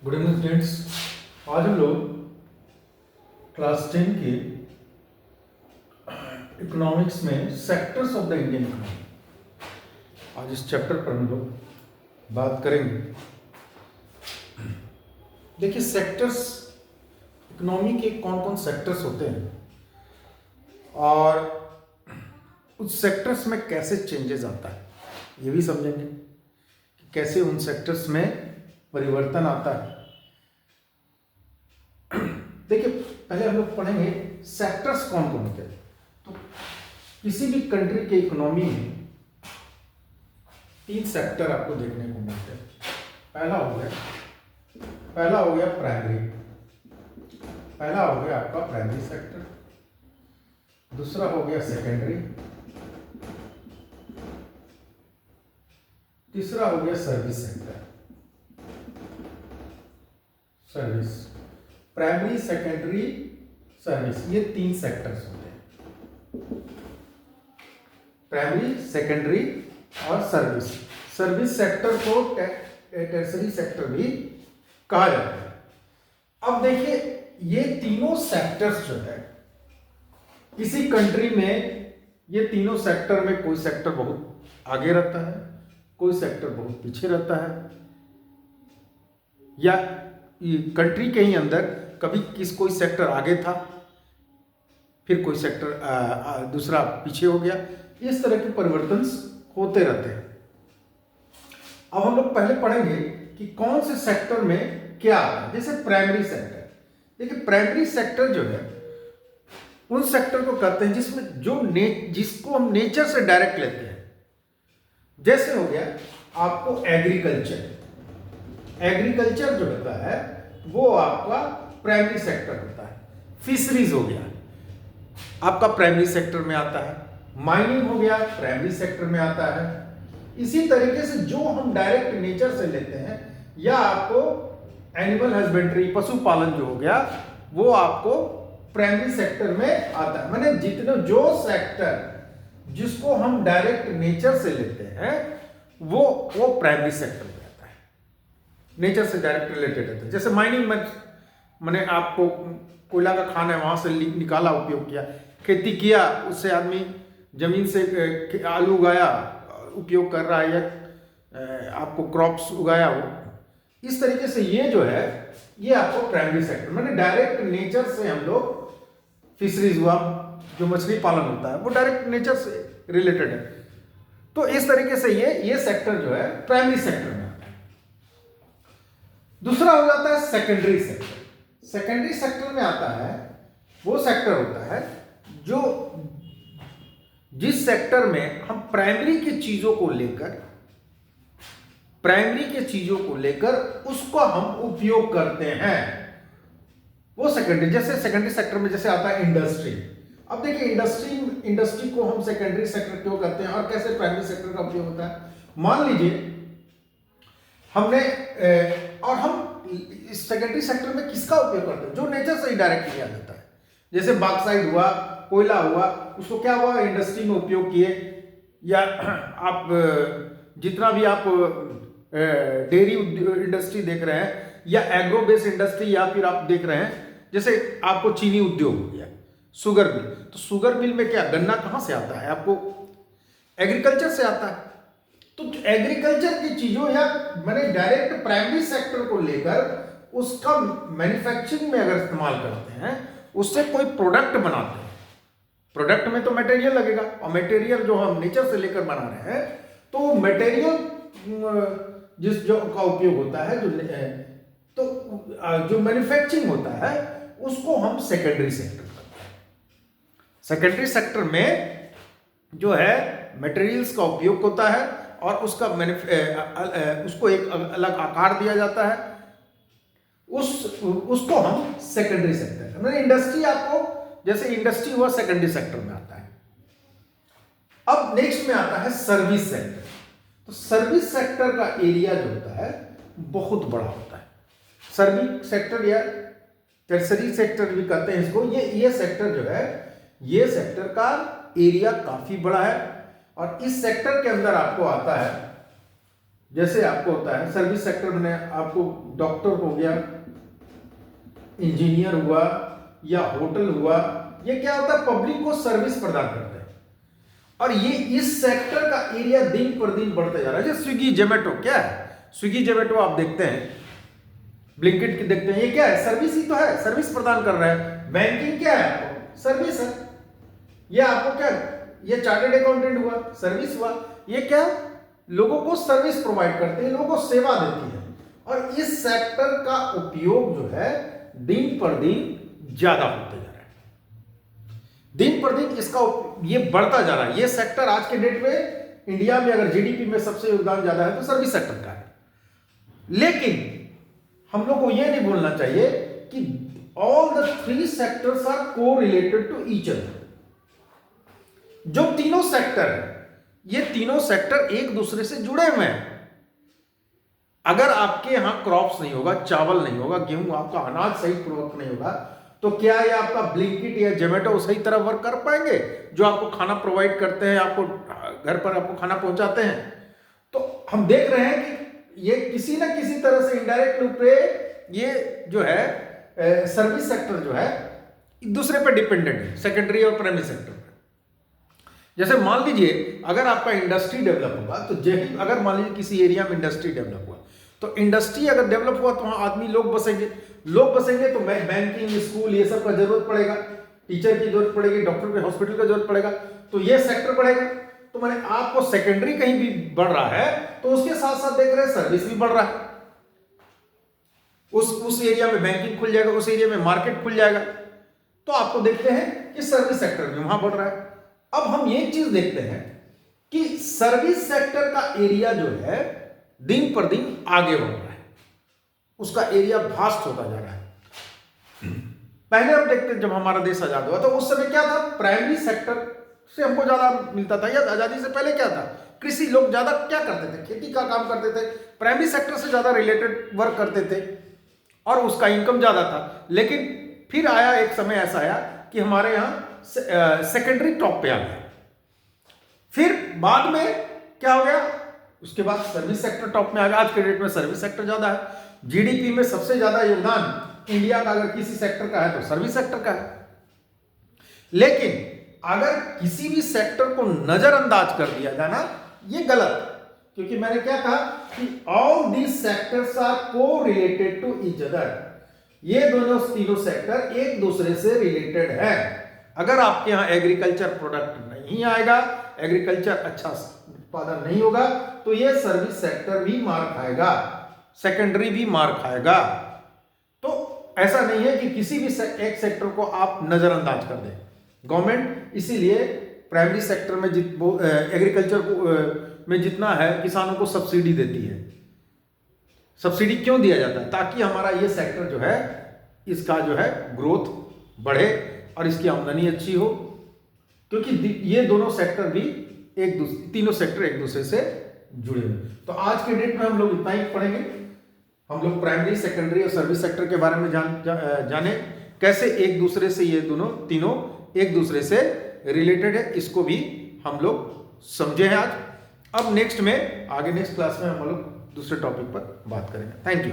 Good evening students. आज हम लोग क्लास 10 के इकोनॉमिक्स में sectors of the Indian economy, आज इस चैप्टर पर हम लोग बात करेंगे। देखिए, सेक्टर्स इकोनॉमी के कौन कौन सेक्टर्स होते हैं और उस सेक्टर्स में कैसे चेंजेस आता है, ये भी समझेंगे कि कैसे उन सेक्टर्स में परिवर्तन आता है। देखिए, पहले हम लोग पढ़ेंगे सेक्टर्स कौन कौन होते हैं। तो किसी भी कंट्री के इकोनॉमी में 3 सेक्टर आपको देखने को मिलते हैं। पहला हो गया आपका प्राइमरी सेक्टर। दूसरा हो गया सेकेंडरी। तीसरा हो गया service sector. Primary, secondary, service, ये 3 सेक्टर्स होते हैं। प्राइमरी, सेकेंडरी और सर्विस सेक्टर को टर्शरी सेक्टर भी कहा जाता है। अब देखिए, ये तीनों सेक्टर्स जो है किसी कंट्री में, ये तीनों सेक्टर में कोई सेक्टर बहुत आगे रहता है, कोई सेक्टर बहुत पीछे रहता है, या कंट्री के ही अंदर कभी कोई सेक्टर आगे था, फिर कोई सेक्टर दूसरा पीछे हो गया। इस तरह के परिवर्तन होते रहते हैं। अब हम लोग पहले पढ़ेंगे कि कौन से सेक्टर में क्या आता है। जैसे प्राइमरी सेक्टर, देखिए प्राइमरी सेक्टर जो है उन सेक्टर को कहते हैं जिसमें जिसको हम नेचर से डायरेक्ट लेते हैं। जैसे हो गया आपको एग्रीकल्चर जो होता है वो आपका प्राइमरी सेक्टर होता है। फिशरीज हो गया आपका प्राइमरी सेक्टर में आता है। माइनिंग हो गया प्राइमरी सेक्टर में आता है। इसी तरीके से जो हम डायरेक्ट नेचर से लेते हैं, या आपको एनिमल हस्बेंड्री, पशुपालन जो हो गया, वो आपको प्राइमरी सेक्टर में आता है। माने जितने जो सेक्टर जिसको हम डायरेक्ट नेचर से लेते हैं वो प्राइमरी सेक्टर में आता है, नेचर से डायरेक्ट रिलेटेड रहता है। जैसे माइनिंग में मैंने आपको कोयला का खान है, वहां से निकाला, उपयोग किया, खेती किया, उससे आदमी जमीन से आलू उगाया, उपयोग कर रहा है, या आपको क्रॉप्स उगाया हो। इस तरीके से ये जो है ये आपको प्राइमरी सेक्टर, मैंने डायरेक्ट नेचर से हम लोग, फिशरीज हुआ, जो मछली पालन होता है वो डायरेक्ट नेचर से रिलेटेड है। तो इस तरीके से ये सेक्टर जो है प्राइमरी सेक्टर में आता है। दूसरा हो जाता है सेकेंडरी सेक्टर। सेकेंडरी सेक्टर में आता है वो सेक्टर होता है जो जिस सेक्टर में हम प्राइमरी की चीजों को लेकर उसको हम उपयोग करते हैं, वो सेकेंडरी। जैसे सेकेंडरी सेक्टर में जैसे आता है इंडस्ट्री। अब देखिए, इंडस्ट्री को हम सेकेंडरी सेक्टर क्यों करते हैं और कैसे प्राइमरी सेक्टर का उपयोग होता है। मान लीजिए हमने और हम इस सेकेंडरी सेक्टर में किसका उपयोग करते हैं, जो नेचर से ही डायरेक्ट लिया जाता है। जैसे बॉक्साइट हुआ, कोयला हुआ, उसको क्या हुआ, इंडस्ट्री में उपयोग किए, या आप जितना भी आप डेयरी इंडस्ट्री देख रहे हैं, या एग्रो बेस्ड इंडस्ट्री, या फिर आप देख रहे हैं जैसे आपको चीनी उद्योग हो गया, शुगर मिल। तो शुगर मिल में क्या, गन्ना कहां से आता है, आपको एग्रीकल्चर से आता है। तो एग्रीकल्चर की चीजों, या मैंने डायरेक्ट प्राइमरी सेक्टर को लेकर उसका मैन्युफैक्चरिंग में अगर इस्तेमाल करते हैं, उससे कोई प्रोडक्ट बनाते हैं, प्रोडक्ट में तो मटेरियल लगेगा, और मटेरियल जो हम नेचर से लेकर बना रहे हैं, तो मटेरियल जो का उपयोग होता है, जो मैन्युफैक्चरिंग होता है, उसको हम सेकेंडरी सेक्टर कहते हैं। सेकेंडरी सेक्टर में जो है मटेरियल्स का उपयोग होता है और उसको एक अलग आकार दिया जाता है, उसको हम सेकेंडरी सेक्टर। मैंने इंडस्ट्री, आपको जैसे इंडस्ट्री हुआ सेकेंडरी सेक्टर में आता है। अब नेक्स्ट में आता है सर्विस सेक्टर। तो सर्विस सेक्टर का एरिया जो होता है बहुत बड़ा होता है। सर्विस सेक्टर या टर्शरी सेक्टर भी कहते हैं इसको। ये सेक्टर जो है, ये सेक्टर का एरिया काफी बड़ा है, और इस सेक्टर के अंदर आपको आता है जैसे आपको होता है सर्विस सेक्टर में आपको डॉक्टर हो गया, इंजीनियर हुआ या होटल हुआ, ये क्या होता है, पब्लिक को सर्विस प्रदान करते हैं। और ये इस सेक्टर का एरिया दिन पर दिन बढ़ते जा रहा है। जैसे स्विगी जोमेटो, क्या है स्विगी जोमेटो, आप देखते हैं, ब्लिंकिट की देखते हैं, ये क्या है, सर्विस ही तो है, सर्विस प्रदान कर रहा है। बैंकिंग क्या है, आपको सर्विस है। ये आपको क्या, ये चार्टर्ड अकाउंटेंट हुआ, सर्विस हुआ। ये क्या, लोगों को सर्विस प्रोवाइड करते हैं, लोगों को सेवा देती है। और इस सेक्टर का उपयोग जो है दिन पर दिन ज्यादा होते जा रहा है, दिन पर दिन इसका ये बढ़ता जा रहा है। ये सेक्टर आज के डेट में इंडिया में अगर जीडीपी में सबसे योगदान ज्यादा है तो सर्विस सेक्टर का है। लेकिन हम लोग को यह नहीं भूलना चाहिए कि all the three sectors are को रिलेटेड टू ईच अदर। जो तीनों सेक्टर है, ये तीनों सेक्टर एक दूसरे से जुड़े हुए हैं। अगर आपके यहां क्रॉप्स नहीं होगा, चावल नहीं होगा, गेहूं, आपका अनाज सही पूर्वक नहीं होगा, तो क्या ये आपका ब्लिंकिट या जोमेटो सही तरह वर्क कर पाएंगे, जो आपको खाना प्रोवाइड करते हैं, आपको घर पर आपको खाना पहुंचाते हैं? तो हम देख रहे हैं कि ये किसी ना किसी तरह से इनडायरेक्ट रूप पे ये जो है सर्विस सेक्टर जो है एक दूसरे पर डिपेंडेंट है, सेकेंडरी और प्राइमरी सेक्टर पर। जैसे मान लीजिए अगर आपका इंडस्ट्री डेवलप होगा, तो अगर मान लीजिए किसी एरिया में इंडस्ट्री डेवलप हुआ, तो इंडस्ट्री अगर डेवलप हुआ तो वहां आदमी लोग बसेंगे तो बैंकिंग, स्कूल, ये सब का जरूरत पड़ेगा, टीचर की जरूरत पड़ेगी, डॉक्टर के हॉस्पिटल का जरूरत पड़ेगा, तो ये सेक्टर बढ़ेगा। तो मैंने आपको सेकेंडरी कहीं भी बढ़ रहा है तो उसके साथ साथ देख रहे हैं सर्विस भी बढ़ रहा है। उस एरिया में बैंकिंग खुल जाएगा, उस एरिया में मार्केट खुल जाएगा, तो आपको देखते हैं कि सर्विस सेक्टर भी वहां बढ़ रहा है। अब हम ये चीज देखते हैं कि सर्विस सेक्टर का एरिया जो है दिन पर दिन आगे बढ़ रहा है, उसका एरिया वास्ट होता जा रहा है। पहले हम देखते हैं जब हमारा देश आजाद हुआ तो उस समय क्या था, प्राइमरी सेक्टर से हमको ज्यादा मिलता था, या आजादी से पहले क्या था, कृषि, लोग ज्यादा क्या करते थे, खेती का काम करते थे, प्राइमरी सेक्टर से ज्यादा रिलेटेड वर्क करते थे और उसका इनकम ज्यादा था। लेकिन फिर आया एक समय ऐसा आया कि हमारे यहाँ सेकेंडरी टॉप पे आ गया, फिर बाद में क्या हो गया, उसके बाद सर्विस सेक्टर टॉप में आ गया। आज के डेट में सर्विस सेक्टर ज्यादा है। जीडीपी में सबसे ज्यादा योगदान इंडिया का अगर किसी सेक्टर का है तो सर्विस सेक्टर का है। लेकिन अगर किसी भी सेक्टर को नजरअंदाज कर दिया जाए ना, ये गलत, क्योंकि मैंने क्या कहा कि ऑल दीज सेक्टर्स आर को रिलेटेड टू ईच अदर। ये दोनों तीनों सेक्टर एक दूसरे से रिलेटेड है। अगर आपके यहां एग्रीकल्चर प्रोडक्ट नहीं आएगा, एग्रीकल्चर अच्छा उत्पादन नहीं होगा, तो ये सर्विस सेक्टर भी मार खाएगा, सेकेंडरी भी मार खाएगा। तो ऐसा नहीं है कि किसी भी एक सेक्टर को आप नजरअंदाज कर दें। गवर्नमेंट इसीलिए प्राइमरी सेक्टर में एग्रीकल्चर में जितना है किसानों को सब्सिडी देती है। सब्सिडी क्यों दिया जाता है? ताकि हमारा ये सेक्टर जो है इसका जो है ग्रोथ बढ़े और इसकी आमदनी अच्छी हो, क्योंकि ये दोनों सेक्टर भी तीनों सेक्टर एक दूसरे से जुड़े हुए। तो आज के डेट में हम लोग इतना ही पढ़ेंगे। हम लोग प्राइमरी, सेकेंडरी और सर्विस सेक्टर के बारे में जाने कैसे एक दूसरे से ये दोनों तीनों एक दूसरे से रिलेटेड है, इसको भी हम लोग समझे हैं आज। अब नेक्स्ट क्लास में हम लोग दूसरे टॉपिक पर बात करेंगे। Thank you.